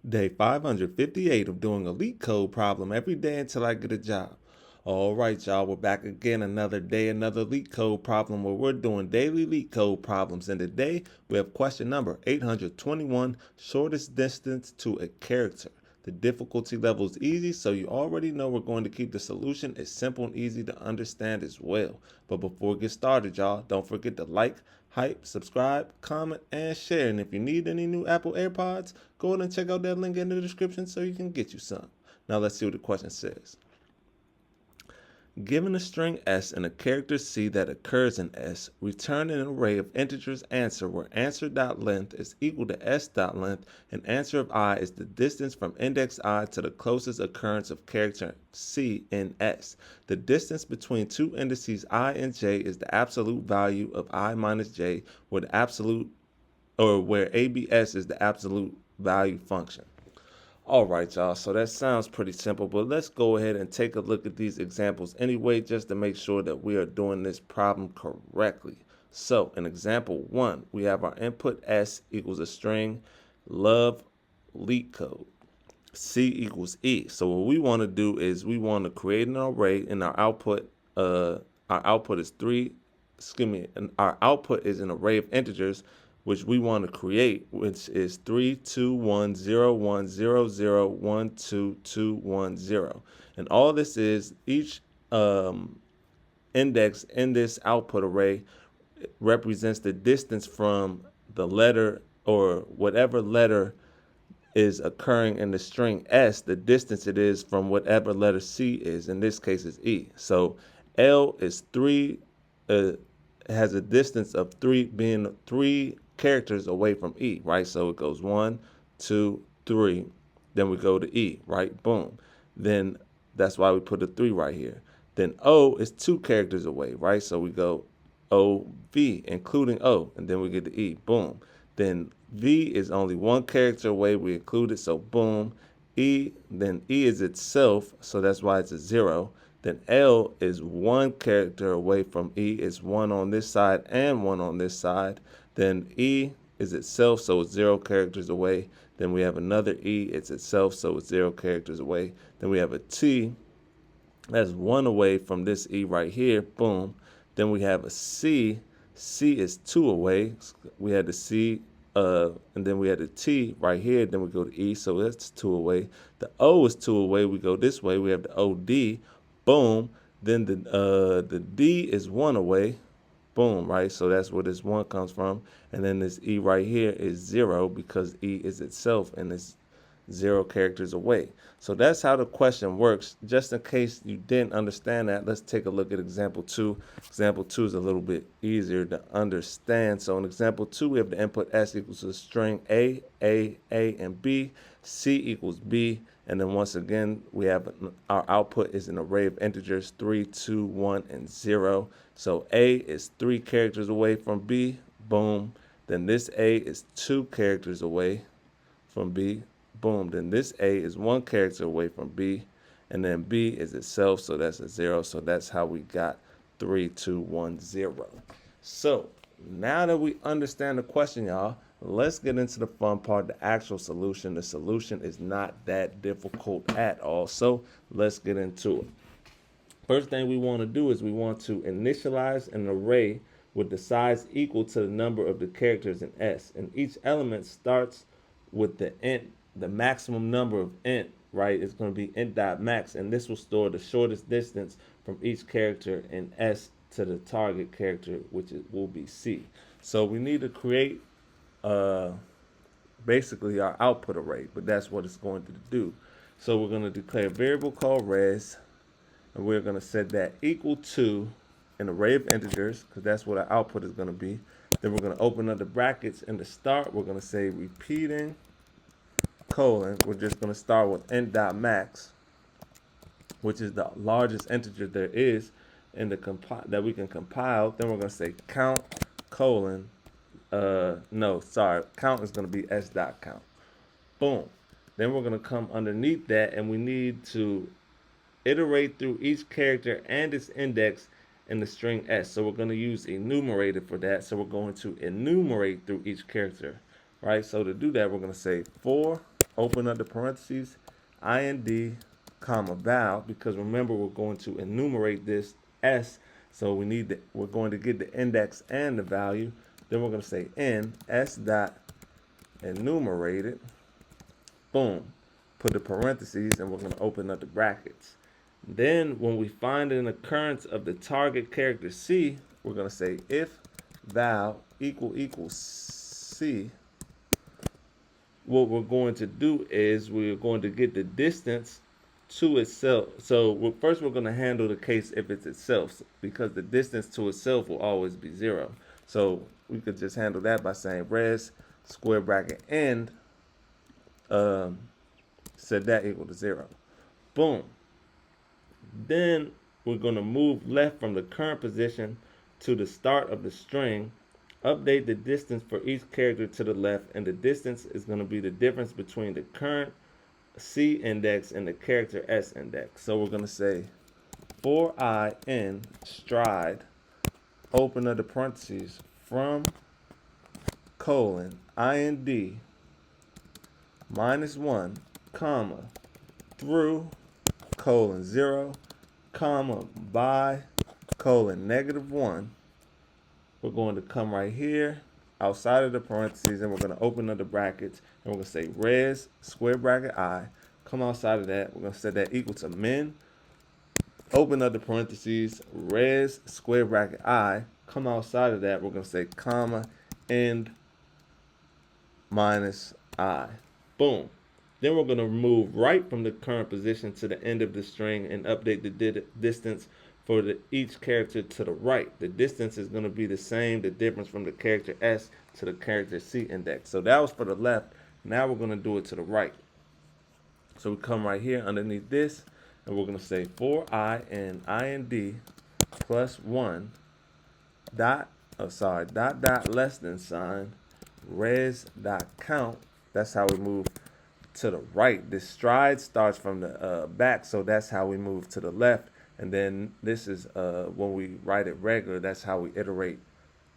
Day 558 of doing a LeetCode problem every day until I get a job. All right, y'all, we're back again. Another day, another LeetCode problem where we're doing daily LeetCode problems. And today we have question number 821, shortest distance to a character. The difficulty level is easy, so you already know we're going to keep the solution as simple and easy to understand as well. But before we get started, y'all, don't forget to like, hype, subscribe, comment, and share. And if you need any new Apple AirPods, go ahead and check out that link in the description so you can get you some. Now let's see what the question says. Given a string S and a character C that occurs in S, return an array of integers answer where answer.length is equal to s.length and answer of I is the distance from index I to the closest occurrence of character C in S. The distance between two indices I and J is the absolute value of I minus J, where the absolute where ABS is the absolute value function. All right, y'all, so that sounds pretty simple, but let's go ahead and take a look at these examples anyway, just to make sure that we are doing this problem correctly. So in example 1, we have our input S equals a string, love LeetCode. C equals E. So what we want to do is we want to create an array, and our output is our output is an array of integers which we want to create, which is 3, 2, 1, 0, 1, 0, 0, 1, 2, 2, 1, 0. And all this is each index in this output array represents the distance from the letter or whatever letter is occurring in the string S, the distance it is from whatever letter C is. In this case, is E. So L is 3, has a distance of 3, being 3 characters away from E, right? So it goes 1, 2, 3. Then we go to E, right? Boom. Then that's why we put a 3 right here. Then O is 2 characters away, right? So we go O, V, including O, and then we get to E. Boom. Then V is only 1 character away. We include it, so boom. E, then E is itself, so that's why it's a 0. Then L is 1 character away from E. It's 1 on this side and 1 on this side. Then E is itself, so it's 0 characters away. Then we have another E, it's itself, so it's 0 characters away. Then we have a T, that's 1 away from this E right here, boom. Then we have a C, C is 2 away. We had the C, and then we had the T right here, then we go to E, so that's 2 away. The O is 2 away, we go this way, we have the OD, boom. Then the D is 1 away, boom, right? So that's where this 1 comes from. And then this E right here is 0 because E is itself and it's 0 characters away. So that's how the question works. Just in case you didn't understand that, let's take a look at example 2. Example 2 is a little bit easier to understand. So in example 2, we have the input S equals a string A, and B, C equals B. And then once again, we have our output is an array of integers 3, 2, 1, and 0. So A is 3 characters away from B, boom. Then this A is 2 characters away from B, boom. Then this A is 1 character away from B, and then B is itself, so that's a 0. So that's how we got 3, 2, 1, 0. So now that we understand the question, y'all, let's get into the fun part, the actual solution. The solution is not that difficult at all, so let's get into it. First thing we want to do is we want to initialize an array with the size equal to the number of the characters in S. And each element starts with the int, the maximum number of int, right? It's going to be int.max, and this will store the shortest distance from each character in S to the target character, which will be C. So we need to create basically our output array, but that's what it's going to do. So we're going to declare a variable called res, and we're going to set that equal to an array of integers, because that's what our output is going to be. Then we're going to open up the brackets. In the start, we're going to say repeating colon. We're just going to start with int.max, which is the largest integer there is in the that we can compile. Then we're going to say count colon. Count is going to be s.count. Boom. Then we're going to come underneath that, and we need to iterate through each character and its index in the string S. So we're going to use enumerator for that. So we're going to enumerate through each character, right? So to do that, we're going to say for open up the parentheses, IND, comma, val, because remember we're going to enumerate this S, so we're going to get the index and the value. Then we're going to say n S dot enumerated, boom, put the parentheses, and we're going to open up the brackets. Then when we find an occurrence of the target character C, we're going to say if val equals C. What we're going to do is we're going to get the distance to itself. So first we're going to handle the case if it's itself, because the distance to itself will always be 0. So we could just handle that by saying res square bracket end set that equal to 0. Boom. Then we're going to move left from the current position to the start of the string, update the distance for each character to the left, and the distance is going to be the difference between the current C index and the character S index. So we're going to say for I in stride, open up the parentheses, from colon IND -1, comma, through colon 0, comma, by colon -1. We're going to come right here outside of the parentheses, and we're going to open up the brackets, and we're going to say res square bracket I, come outside of that, we're going to set that equal to min, open up the parentheses, res square bracket I, come outside of that, we're going to say comma end minus I. Boom. Then we're going to move right from the current position to the end of the string and update the distance for each character to the right. The distance is going to be the same, the difference from the character S to the character C index. So that was for the left. Now we're going to do it to the right. So we come right here underneath this, and we're going to say for I in IND +1 dot less than sign res dot count. That's how we move to the right. This stride starts from the back, so that's how we move to the left. And then this is when we write it regular, that's how we iterate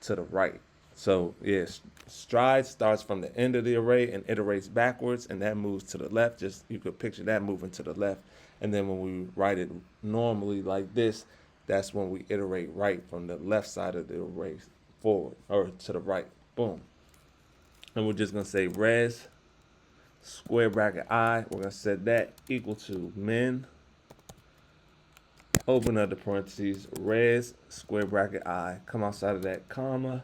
to the right. So yes, stride starts from the end of the array and iterates backwards, and that moves to the left. Just you could picture that moving to the left. And then when we write it normally like this, that's when we iterate right from the left side of the array forward or to the right. Boom. And we're just gonna say res square bracket I. We're gonna set that equal to min, open up the parentheses, res square bracket I, come outside of that, comma,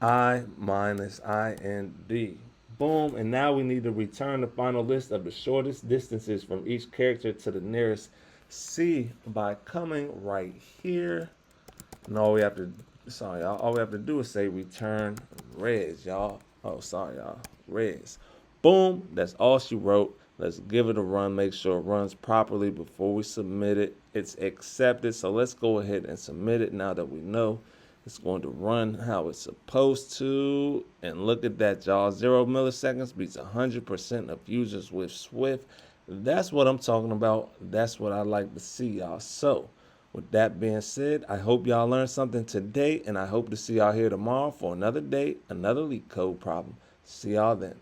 I minus IND. Boom. And now we need to return the final list of the shortest distances from each character to the nearest C by coming right here. And all we have to do is say return res, y'all. Oh, sorry, y'all. Res. Boom. That's all she wrote. Let's give it a run. Make sure it runs properly before we submit it. It's accepted. So let's go ahead and submit it now that we know it's going to run how it's supposed to. And look at that, y'all. 0 milliseconds beats 100% of users with Swift. That's what I'm talking about. That's what I like to see, y'all. So with that being said, I hope y'all learned something today, and I hope to see y'all here tomorrow for another day, another LeetCode problem. See y'all then.